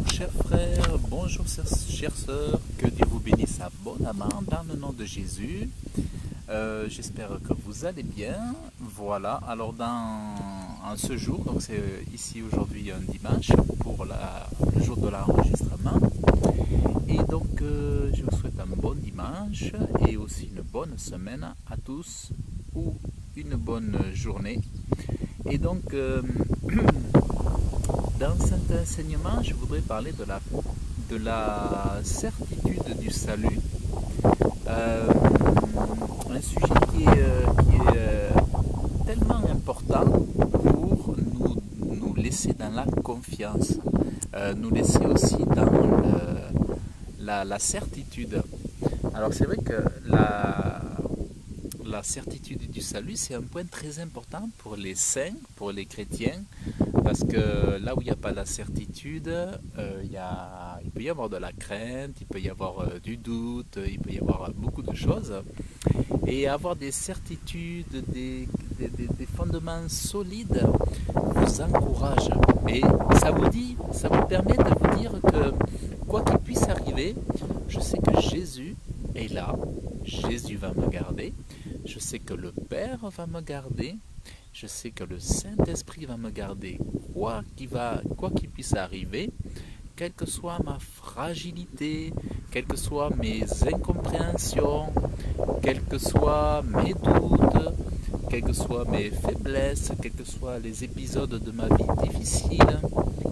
Bonjour chers frères, bonjour chères sœurs, que Dieu vous bénisse abondamment dans le nom de Jésus. J'espère que vous allez bien. Voilà, alors en ce jour, donc c'est ici aujourd'hui un dimanche pour le jour de l'enregistrement. Et donc je vous souhaite un bon dimanche et aussi une bonne semaine à tous ou une bonne journée. Et donc dans cet enseignement, je voudrais parler de la certitude du salut. Un sujet qui est tellement important pour nous laisser dans la confiance, nous laisser aussi dans la certitude. Alors c'est vrai que la certitude du salut, c'est un point très important pour les saints, pour les chrétiens, parce que là où il n'y a pas la certitude, il peut y avoir de la crainte, il peut y avoir du doute, il peut y avoir beaucoup de choses. Et avoir des certitudes, des fondements solides vous encourage. Et ça vous permet de vous dire que quoi qu'il puisse arriver, je sais que Jésus est là, Jésus va me garder, je sais que le Père va me garder, je sais que le Saint-Esprit va me garder, quoi qu'il puisse arriver, quelle que soit ma fragilité, quelles que soient mes incompréhensions, quels que soient mes doutes, quelles que soient mes faiblesses, quels que soient les épisodes de ma vie difficiles,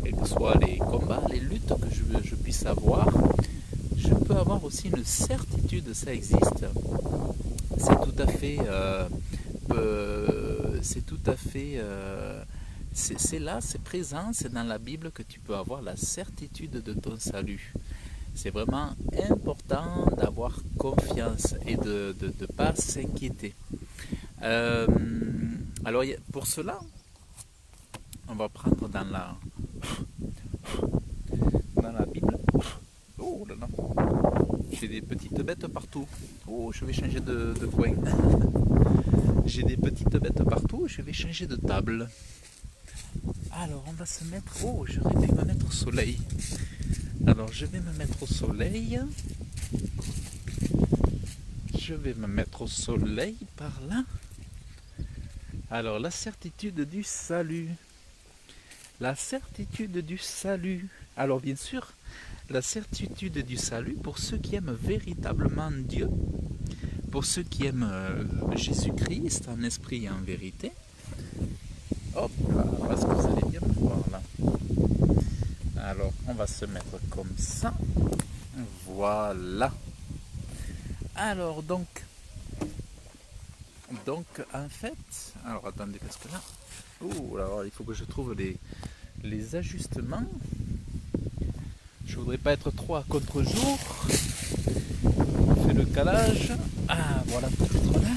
quels que soient les combats, les luttes que je puisse avoir, je peux avoir aussi une certitude, ça existe. C'est tout à fait, c'est là, c'est présent, c'est dans la Bible que tu peux avoir la certitude de ton salut. C'est vraiment important d'avoir confiance et de ne pas s'inquiéter. Alors pour cela, on va prendre dans la Bible. Oh là là, j'ai des petites bêtes partout. Oh, je vais changer de coin. J'ai des petites bêtes partout, je vais changer de table. Alors on va se mettre... Oh, j'aurais pu me mettre au soleil. Alors je vais me mettre au soleil. Je vais me mettre au soleil par là. Alors la certitude du salut. La certitude du salut. Alors bien sûr, la certitude du salut pour ceux qui aiment véritablement Dieu, pour ceux qui aiment Jésus-Christ en esprit et en vérité. Hop là, parce que vous allez bien me voir là. Alors on va se mettre comme ça. Voilà. Alors donc en fait, alors attendez parce que là, alors il faut que je trouve les ajustements. Je voudrais pas être trop à contre-jour. On fait le calage. Ah voilà, peut-être là.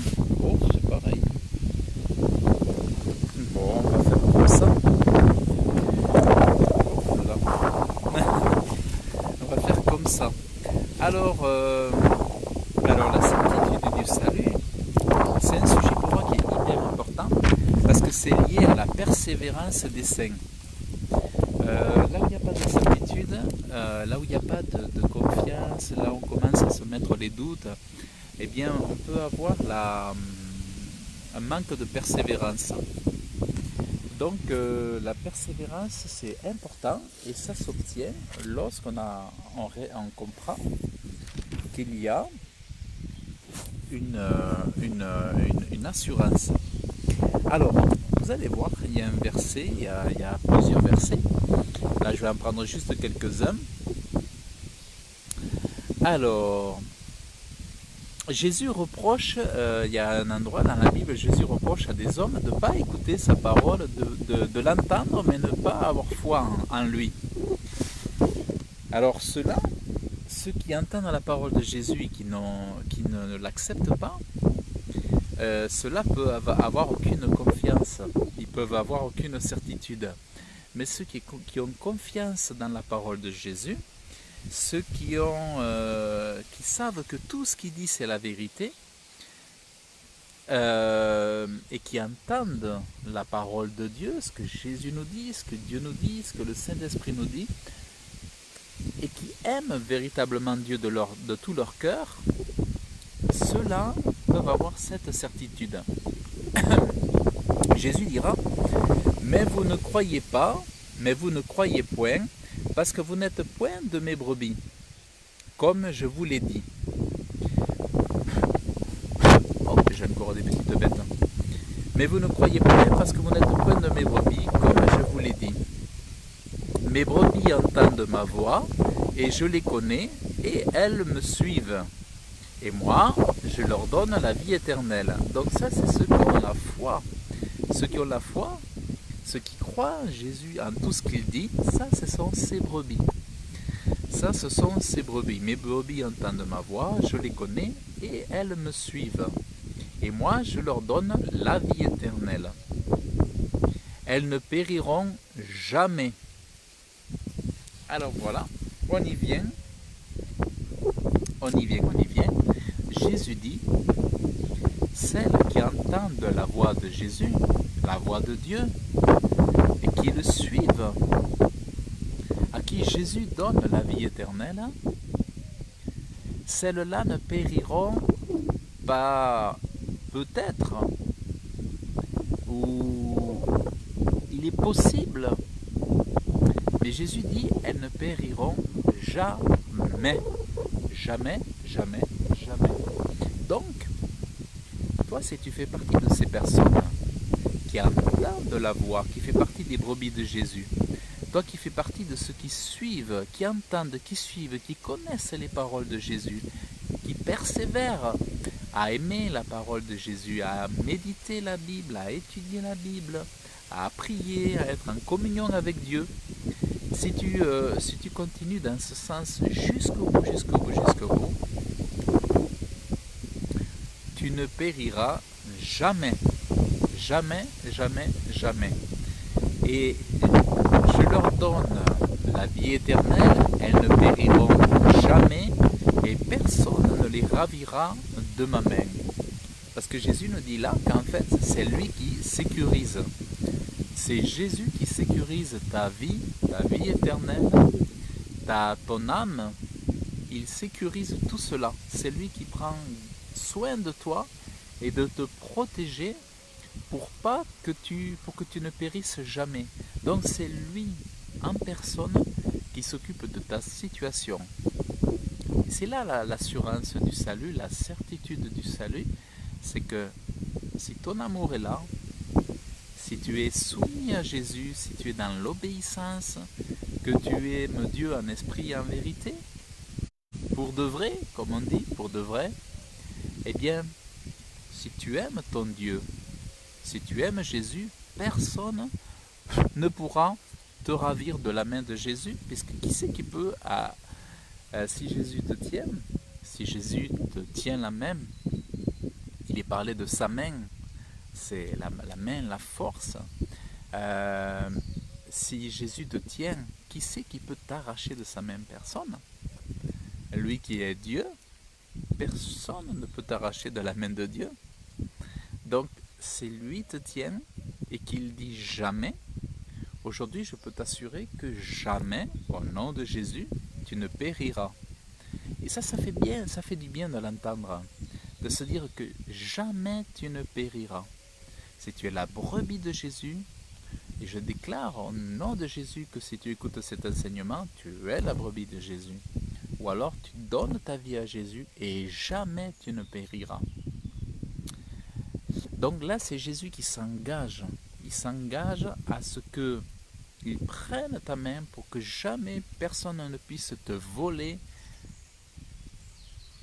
Oh, c'est pareil. Bon, on va faire comme ça. Oh, là. On va faire comme ça. Alors la certitude du salut, c'est un sujet pour moi qui est hyper important parce que c'est lié à la persévérance des saints. Là où il n'y a pas de certitude, là où il n'y a pas de confiance, là où on commence à se mettre les doutes, eh bien on peut avoir un manque de persévérance. Donc la persévérance c'est important et ça s'obtient lorsqu'on comprend qu'il y a une assurance. Alors, vous allez voir, il y a un verset, il y a plusieurs versets. Là, je vais en prendre juste quelques-uns. Alors, Jésus reproche, il y a un endroit dans la Bible, Jésus reproche à des hommes de ne pas écouter sa parole, de l'entendre, mais ne pas avoir foi en lui. Alors, ceux qui entendent la parole de Jésus et qui ne l'acceptent pas, ceux-là peuvent avoir aucune confiance, ils peuvent avoir aucune certitude. Mais ceux qui ont confiance dans la parole de Jésus, ceux qui savent que tout ce qu'il dit c'est la vérité, et qui entendent la parole de Dieu, ce que Jésus nous dit, ce que Dieu nous dit, ce que le Saint-Esprit nous dit, et qui aiment véritablement Dieu de tout leur cœur, ceux-là peuvent avoir cette certitude. Jésus dira, mais vous ne croyez pas, mais vous ne croyez point, parce que vous n'êtes point de mes brebis, comme je vous l'ai dit. Oh, j'ai encore des petites bêtes. Mais vous ne croyez point, parce que vous n'êtes point de mes brebis, comme je vous l'ai dit. Mes brebis entendent ma voix, et je les connais, et elles me suivent. Et moi, je leur donne la vie éternelle. Donc ça, c'est ceux qui ont la foi. Ceux qui ont la foi, ceux qui croient en Jésus, en tout ce qu'il dit, ça, ce sont ses brebis. Ça, ce sont ses brebis. Mes brebis entendent ma voix, je les connais, et elles me suivent. Et moi, je leur donne la vie éternelle. Elles ne périront jamais. Alors voilà, on y vient. On y vient. Jésus dit, celles qui entendent la voix de Jésus, la voix de Dieu, et qui le suivent, à qui Jésus donne la vie éternelle, celles-là ne périront pas peut-être, ou il est possible, mais Jésus dit, elles ne périront jamais, jamais, jamais, jamais. Donc, toi, si tu fais partie de ces personnes qui entendent la voix, qui fait partie des brebis de Jésus, toi qui fais partie de ceux qui suivent, qui entendent, qui suivent, qui connaissent les paroles de Jésus, qui persévèrent à aimer la parole de Jésus, à méditer la Bible, à étudier la Bible, à prier, à être en communion avec Dieu, si tu continues dans ce sens jusqu'au bout, tu ne périras jamais, jamais, jamais, jamais. Et je leur donne la vie éternelle, elles ne périront jamais, et personne ne les ravira de ma main. Parce que Jésus nous dit là qu'en fait, c'est lui qui sécurise. C'est Jésus qui sécurise ta vie éternelle, ton âme. Il sécurise tout cela. C'est lui qui prend soin de toi et de te protéger pour que tu ne périsses jamais. Donc c'est lui en personne qui s'occupe de ta situation. C'est là l'assurance du salut, la certitude du salut, c'est que si ton amour est là, si tu es soumis à Jésus, si tu es dans l'obéissance, que tu aimes Dieu en esprit et en vérité, pour de vrai, comme on dit, pour de vrai, eh bien, si tu aimes ton Dieu, si tu aimes Jésus, personne ne pourra te ravir de la main de Jésus, puisque qui c'est qui peut, si Jésus te tient la main, il est parlé de sa main, c'est la main, la force. Si Jésus te tient, qui c'est qui peut t'arracher de sa main? Personne. Lui qui est Dieu, personne ne peut t'arracher de la main de Dieu. Donc, si lui te tient et qu'il dit jamais, aujourd'hui je peux t'assurer que jamais, au nom de Jésus, tu ne périras. Et ça fait bien, ça fait du bien de l'entendre, de se dire que jamais tu ne périras. Si tu es la brebis de Jésus, et je déclare au nom de Jésus que si tu écoutes cet enseignement, tu es la brebis de Jésus. Ou alors tu donnes ta vie à Jésus et jamais tu ne périras. Donc là, c'est Jésus qui s'engage. Il s'engage à ce qu'il prenne ta main pour que jamais personne ne puisse te voler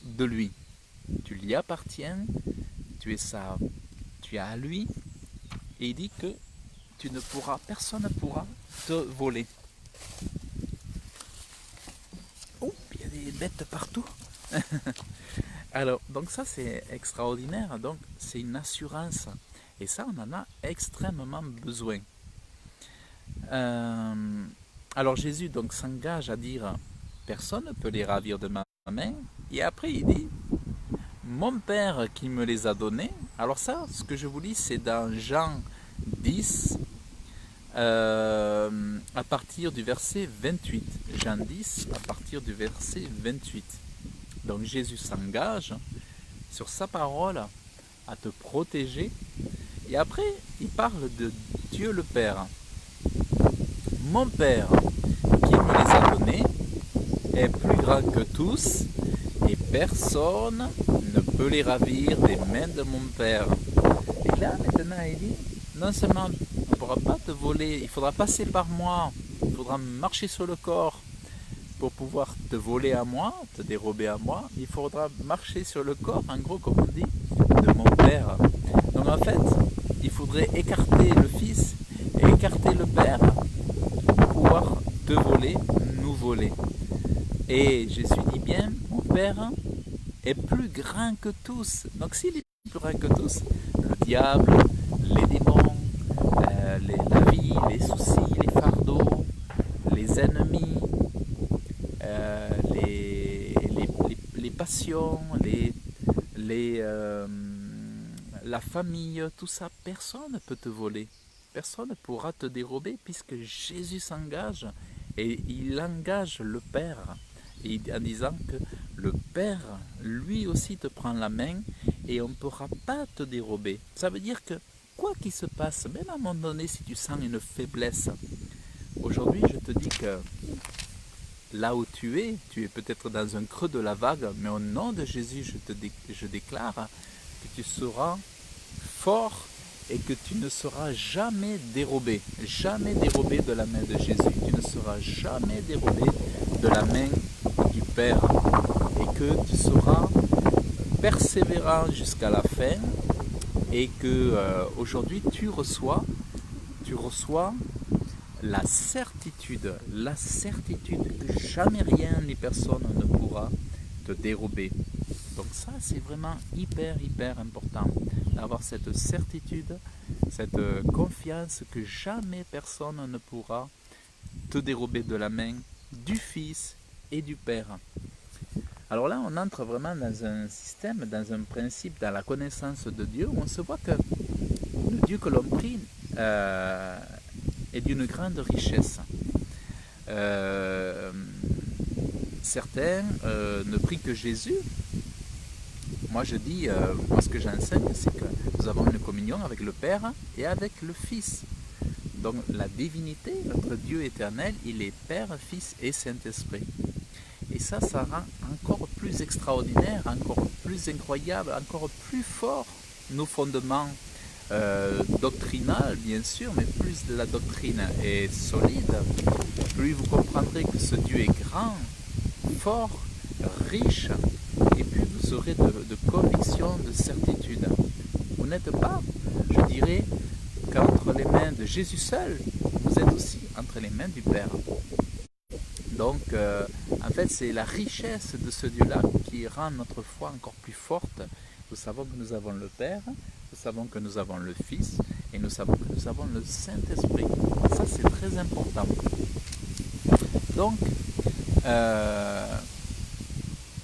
de lui. Tu lui appartiens, tu es à lui, et il dit que personne ne pourra te voler. Oh, il y a des bêtes partout. Alors, donc ça c'est extraordinaire, donc c'est une assurance. Et ça, on en a extrêmement besoin. Alors Jésus donc s'engage à dire, personne ne peut les ravir de ma main. Et après il dit, mon Père qui me les a donnés. Alors ça, ce que je vous lis, c'est dans Jean 10, à partir du verset 28. Jean 10, à partir du verset 28. Donc Jésus s'engage sur sa parole à te protéger. Et après, il parle de Dieu le Père. Mon Père, qui me les a donnés, est plus grand que tous, et personne ne peut les ravir des mains de mon Père. Et là, maintenant, il dit, non seulement on ne pourra pas te voler, il faudra passer par moi, il faudra marcher sur le corps pour pouvoir te voler à moi, te dérober à moi, il faudra marcher sur le corps, en gros, comme on dit, de mon Père. Donc en fait, il faudrait écarter le Fils et écarter le Père pour pouvoir te voler, nous voler. Et Jésus dit bien, mon Père est plus grand que tous. Donc s'il est plus grand que tous, le diable, les démons, la vie, les soucis, les fardeaux, les ennemis, les passions, la famille, tout ça, personne ne peut te voler. Personne ne pourra te dérober puisque Jésus s'engage et il engage le Père en disant que le Père, lui aussi, te prend la main et on ne pourra pas te dérober. Ça veut dire que quoi qu'il se passe, même à un moment donné, si tu sens une faiblesse, aujourd'hui, je te dis que là où tu es peut-être dans un creux de la vague, mais au nom de Jésus, je déclare que tu seras fort et que tu ne seras jamais dérobé de la main de Jésus. Tu ne seras jamais dérobé de la main du Père et que tu seras persévérant jusqu'à la fin et que aujourd'hui tu reçois la certitude que jamais rien ni personne ne pourra te dérober. Donc ça, c'est vraiment hyper important d'avoir cette certitude, cette confiance que jamais personne ne pourra te dérober de la main du Fils et du Père. Alors là, on entre vraiment dans un système, dans un principe, dans la connaissance de Dieu, où on se voit que le Dieu que l'on prie est d'une grande richesse. Certains ne prient que Jésus. Moi je dis, moi ce que j'enseigne, c'est que nous avons une communion avec le Père et avec le Fils. Donc la divinité, notre Dieu éternel, il est Père, Fils et Saint-Esprit. Et ça rend encore plus extraordinaire, encore plus incroyable, encore plus fort nos fondements doctrinaux, bien sûr, mais plus de la doctrine est solide, plus vous comprendrez que ce Dieu est grand, fort, riche, et puis vous aurez de conviction, de certitude. Vous n'êtes pas, je dirais, qu'entre les mains de Jésus seul, vous êtes aussi entre les mains du Père. Donc, en fait, c'est la richesse de ce Dieu-là qui rend notre foi encore plus forte. Nous savons que nous avons le Père, nous savons que nous avons le Fils, et nous savons que nous avons le Saint-Esprit. Ça, c'est très important. Donc,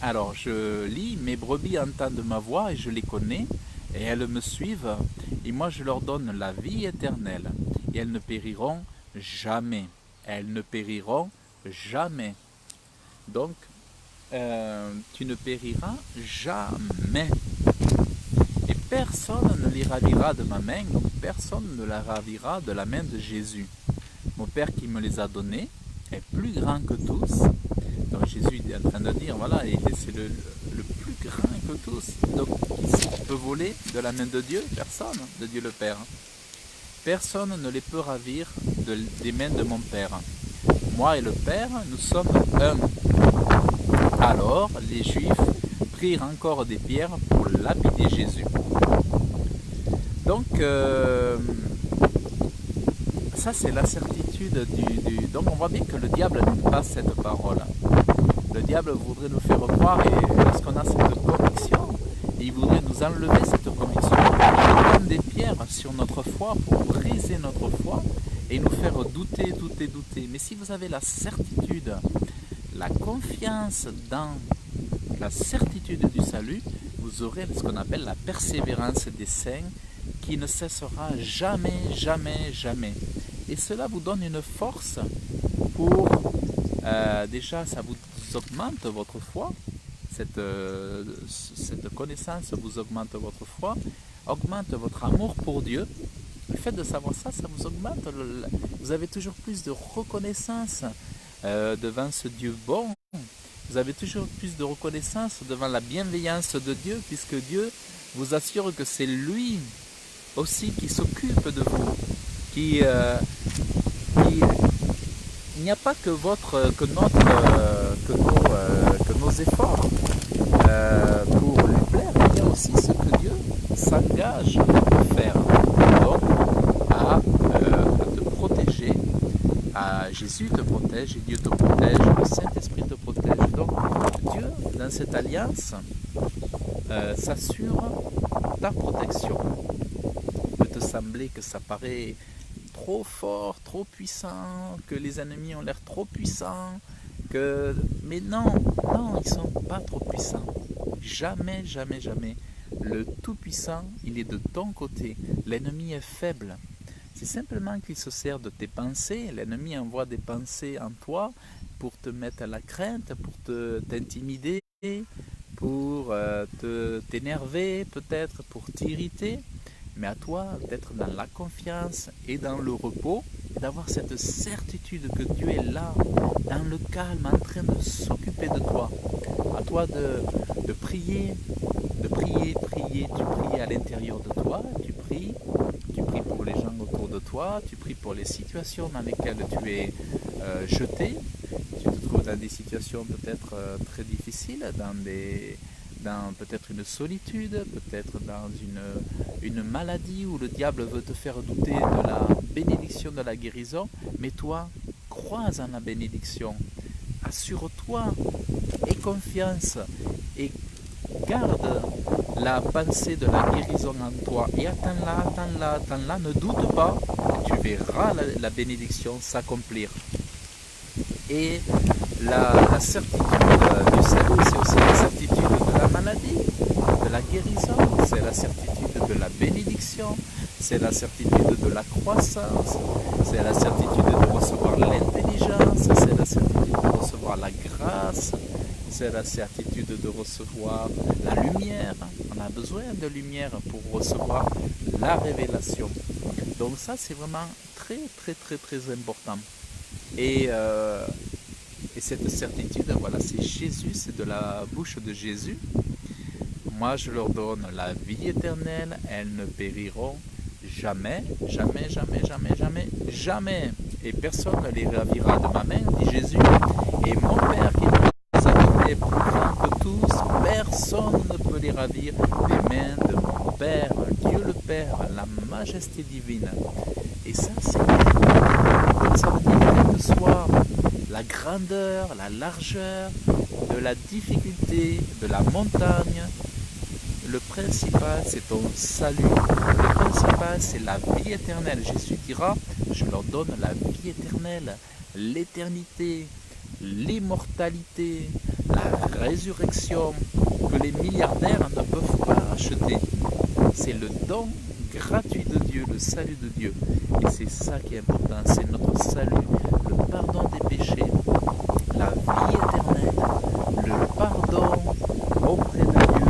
alors, je lis, mes brebis entendent ma voix et je les connais, et elles me suivent, et moi je leur donne la vie éternelle, et elles ne périront jamais. Elles ne périront jamais. Donc, tu ne périras jamais. Et personne ne les ravira de ma main, donc personne ne la ravira de la main de Jésus. Mon Père qui me les a donnés est plus grand que tous. Donc Jésus est en train de dire, voilà, c'est le plus grand que tous. Donc, qui peut voler de la main de Dieu? Personne, de Dieu le Père. Personne ne les peut ravir des mains de mon Père. Moi et le Père, nous sommes un. Alors, les Juifs prirent encore des pierres pour lapider Jésus. Donc, ça c'est la certitude du... Donc on voit bien que le diable n'aime pas cette parole. Le diable voudrait nous faire croire, et lorsqu'on a cette conviction, il voudrait nous enlever cette conviction. Il donne des pierres sur notre foi pour briser notre foi et nous faire douter. Mais si vous avez la certitude, la confiance dans la certitude du salut, vous aurez ce qu'on appelle la persévérance des saints qui ne cessera jamais. Et cela vous donne une force pour, déjà, ça vous augmente votre foi, cette connaissance vous augmente votre foi, augmente votre amour pour Dieu. Le fait de savoir ça, ça vous augmente. Vous avez toujours plus de reconnaissance devant ce Dieu bon. Vous avez toujours plus de reconnaissance devant la bienveillance de Dieu, puisque Dieu vous assure que c'est lui aussi qui s'occupe de vous, qui il n'y a pas que nos efforts pour lui plaire, il y a aussi ce que Dieu s'engage à faire, donc à te protéger. Jésus te protège et Dieu te protège, le Saint-Esprit te protège. Donc Dieu, dans cette alliance, s'assure ta protection. Il peut te sembler que ça paraît trop fort, trop puissant, que les ennemis ont l'air trop puissants, mais non, non, ils ne sont pas trop puissants. Jamais, jamais, jamais. Le Tout-Puissant, il est de ton côté. L'ennemi est faible. C'est simplement qu'il se sert de tes pensées. L'ennemi envoie des pensées en toi pour te mettre à la crainte, pour t'intimider, pour t'énerver peut-être, pour t'irriter. Mais à toi d'être dans la confiance et dans le repos, et d'avoir cette certitude que Dieu est là, dans le calme, en train de s'occuper de toi. À toi de prier, prier. Tu pries à l'intérieur de toi, tu pries pour les gens autour de toi, tu pries pour les situations dans lesquelles tu es jeté. Tu te trouves dans des situations peut-être très difficiles, dans peut-être une solitude, peut-être dans une maladie où le diable veut te faire douter de la bénédiction de la guérison, mais toi, crois en la bénédiction, assure-toi, aie confiance et garde la pensée de la guérison en toi et attends-la, ne doute pas, tu verras la bénédiction s'accomplir. Et la certitude du salut, c'est aussi la certitude de la maladie, de la guérison, c'est la certitude de la bénédiction, c'est la certitude de la croissance, c'est la certitude de recevoir l'intelligence, c'est la certitude de recevoir la grâce, c'est la certitude de recevoir la lumière. On a besoin de lumière pour recevoir la révélation. Donc ça, c'est vraiment très, très, très, très important. Et cette certitude, voilà, c'est Jésus, c'est de la bouche de Jésus. Moi, je leur donne la vie éternelle, elles ne périront jamais, jamais, jamais, jamais, jamais, jamais. Et personne ne les ravira de ma main, dit Jésus. Et mon Père qui nous a donné plus grand que tous, personne ne peut les ravir des mains de mon Père, Dieu le Père, la majesté divine. Et ça, c'est donc ça veut dire quelle que soit la grandeur, la largeur, de la difficulté, de la montagne, le principal c'est ton salut, le principal c'est la vie éternelle. Jésus dira, je leur donne la vie éternelle, l'éternité, l'immortalité, la résurrection que les milliardaires ne peuvent pas acheter. C'est le don gratuit de Dieu, le salut de Dieu. Et c'est ça qui est important, c'est notre salut, le pardon des péchés, la vie éternelle, le pardon auprès de Dieu.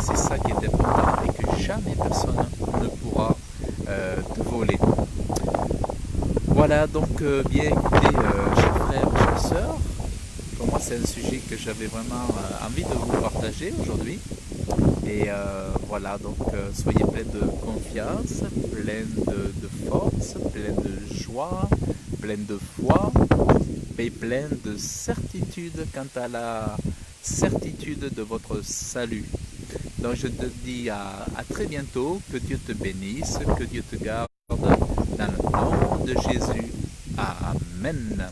C'est ça qui est important et que jamais personne ne pourra te voler. Voilà, donc bien écoutez, chers frères, chères sœurs, pour moi c'est un sujet que j'avais vraiment envie de vous partager aujourd'hui. Et voilà, donc soyez pleins de confiance, pleins de force, pleins de joie, pleins de foi et pleins de certitude quant à la certitude de votre salut. Donc je te dis à très bientôt, que Dieu te bénisse, que Dieu te garde dans le nom de Jésus. Amen.